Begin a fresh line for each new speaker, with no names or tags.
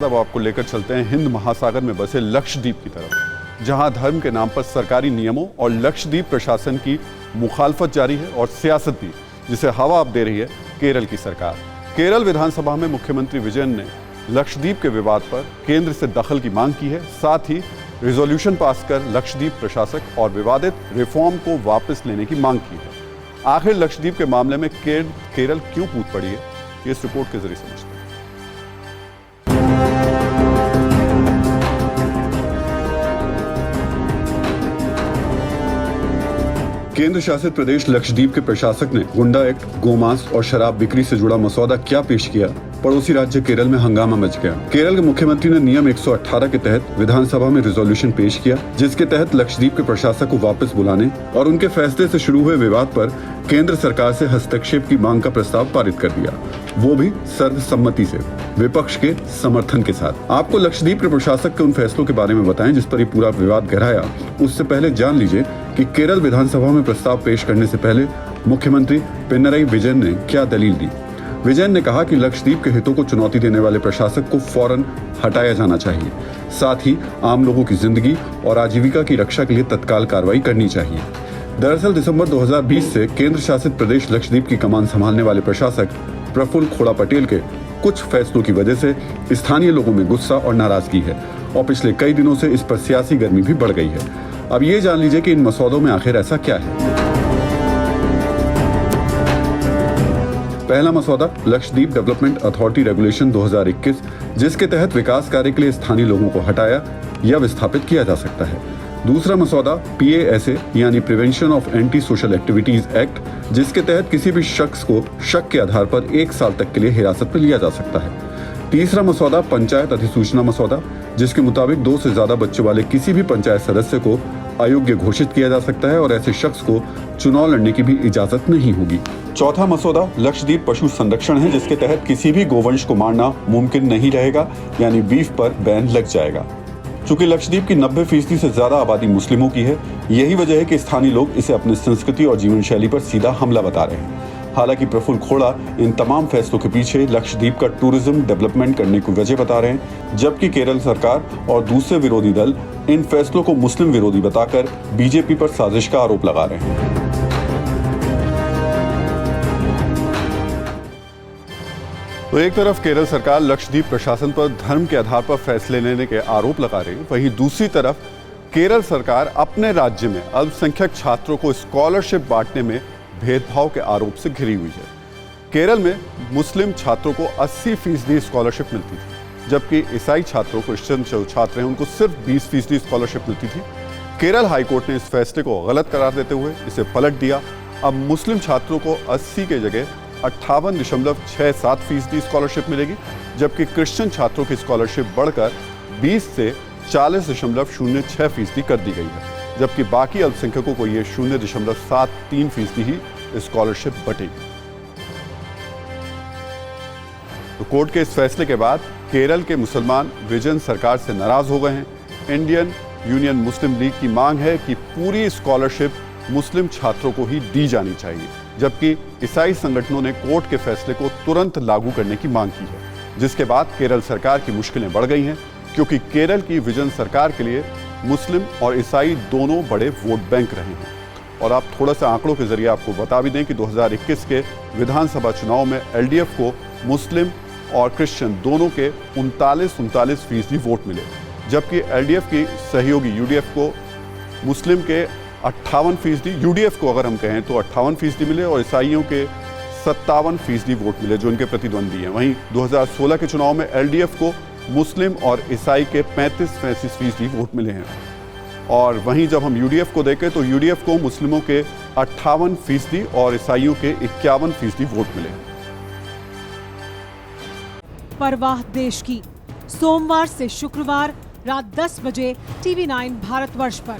अब आपको लेकर चलते हैं हिंद महासागर में बसे लक्षद्वीप की तरफ, जहां धर्म के नाम पर सरकारी नियमों और लक्षद्वीप प्रशासन की मुखालफत जारी है और सियासत भी, जिसे हवा अब दे रही है केरल की सरकार। केरल विधानसभा में मुख्यमंत्री विजयन ने लक्षद्वीप के विवाद पर केंद्र से दखल की मांग की है। साथ ही रिजोल्यूशन पास कर लक्षद्वीप प्रशासक और विवादित रिफॉर्म को वापस लेने की मांग की है। आखिर लक्षद्वीप के मामले में केरल क्यों कूद पड़ी है, ये इस रिपोर्ट के जरिए समझते हैं। केंद्र शासित प्रदेश लक्षद्वीप के प्रशासक ने गुंडा एक्ट, गोमांस और शराब बिक्री से जुड़ा मसौदा क्या पेश किया, पड़ोसी राज्य केरल में हंगामा मच गया। केरल के मुख्यमंत्री ने नियम 118 के तहत विधानसभा में रिजोल्यूशन पेश किया, जिसके तहत लक्षद्वीप के प्रशासक को वापस बुलाने और उनके फैसले से शुरू हुए विवाद पर केंद्र सरकार से हस्तक्षेप की मांग का प्रस्ताव पारित कर दिया, वो भी सर्वसम्मति से, विपक्ष के समर्थन के साथ। आपको लक्षद्वीप के प्रशासक के उन फैसलों के बारे में बताएं जिस पर ये पूरा विवाद गहराया, उससे पहले जान लीजिए कि केरल विधानसभा में प्रस्ताव पेश करने से पहले मुख्यमंत्री पिनरई विजयन ने क्या दलील दी। विजयन ने कहा कि लक्षद्वीप के हितों को चुनौती देने वाले प्रशासक को फौरन हटाया जाना चाहिए। साथ ही आम लोगों की जिंदगी और आजीविका की रक्षा के लिए तत्काल कार्रवाई करनी चाहिए। दरअसल दिसंबर 2020 से केंद्र शासित प्रदेश लक्षद्वीप की कमान संभालने वाले प्रशासक प्रफुल्ल खोड़ा पटेल के कुछ फैसलों की वजह से स्थानीय लोगों में गुस्सा और नाराजगी है और पिछले कई दिनों से इस पर सियासी गर्मी भी बढ़ गई है। अब ये जान लीजिए कि इन मसौदों में आखिर ऐसा क्या है। पहला मसौदा लक्षद्वीप डेवलपमेंट अथॉरिटी रेगुलेशन 2021, जिसके तहत विकास कार्य के लिए स्थानीय लोगों को हटाया या विस्थापित किया जा सकता है। दूसरा मसौदा PASA यानी prevention of anti social activities act, जिसके तहत किसी भी शख्स को शक के आधार पर 1 साल तक के लिए हिरासत में लिया जा सकता है। तीसरा मसौदा पंचायत अधिसूचना मसौदा, जिसके मुताबिक 2 से ज्यादा बच्चों वाले किसी भी पंचायत सदस्य को अयोग्य घोषित किया जा सकता है और ऐसे शख्स को चुनाव लड़ने की भी इजाजत नहीं होगी। चौथा मसौदा लक्षद्वीप पशु संरक्षण है, जिसके तहत किसी भी गोवंश को मारना मुमकिन नहीं रहेगा, यानी बीफ पर बैन लग जाएगा। चूंकि लक्षद्वीप की 90% से ज्यादा आबादी मुस्लिमों की है, यही वजह है कि स्थानीय लोग इसे अपनी संस्कृति और जीवन शैली पर सीधा हमला बता रहे हैं। हालांकि प्रफुल्ल खोड़ा इन तमाम फैसलों के पीछे लक्षद्वीप का टूरिज्म डेवलपमेंट करने की वजह बता रहे हैं, जबकि केरल सरकार और दूसरे विरोधी दल इन फैसलों को मुस्लिम विरोधी बताकर बीजेपी पर साजिश का आरोप लगा रहे हैं। तो एक तरफ केरल सरकार लक्षद्वीप प्रशासन पर धर्म के आधार पर फैसले लेने के आरोप लगा रही है, वहीं दूसरी तरफ केरल सरकार अपने राज्य में अल्पसंख्यक छात्रों को स्कॉलरशिप बांटने में भेदभाव के आरोप से घिरी हुई है। केरल में मुस्लिम छात्रों को 80% स्कॉलरशिप मिलती थी, जबकि ईसाई छात्रों, क्रिश्चियन जो छात्र हैं, उनको सिर्फ 20% स्कॉलरशिप मिलती थी। केरल हाईकोर्ट ने इस फैसले को गलत करार देते हुए इसे पलट दिया। अब मुस्लिम छात्रों को 80 के जगह 58.67% स्कॉलरशिप मिलेगी, जबकि क्रिश्चियन छात्रों की स्कॉलरशिप बढ़कर 20 से 40.06% कर दी गई है, जबकि बाकी अल्पसंख्यकों को ये 0.73% ही स्कॉलरशिप बटेगी। तो कोर्ट के इस फैसले के बाद केरल के मुसलमान विजयन सरकार से नाराज हो गए हैं। इंडियन यूनियन मुस्लिम लीग की मांग है कि पूरी स्कॉलरशिप मुस्लिम छात्रों को ही दी जानी चाहिए, जबकि ईसाई संगठनों ने कोर्ट के फैसले को तुरंत लागू करने की मांग की है, जिसके बाद केरल सरकार की मुश्किलें बढ़ गई हैं, क्योंकि केरल की विजन सरकार के लिए मुस्लिम और ईसाई दोनों बड़े वोट बैंक रहे हैं। और आप थोड़ा सा आंकड़ों के जरिए आपको बता भी दें कि 2021 के विधानसभा चुनाव में LDF को मुस्लिम और क्रिश्चियन दोनों के 39% वोट मिले, जबकि LDF की सहयोगी UDF को मुस्लिम के 58%, UDF को अगर हम कहें तो 58% मिले और ईसाइयों के 57% वोट मिले जो इनके प्रतिद्वंदी हैं। वहीं 2016 के चुनाव में LDF को मुस्लिम और ईसाई के 35% वोट मिले हैं। और वहीं जब हम UDF को देखें तो UDF को मुस्लिमों के 58% और ईसाइयों के 51% वोट मिले हैं।
परवाह देश की, सोमवार से शुक्रवार रात 10 बजे TV9 भारतवर्ष पर।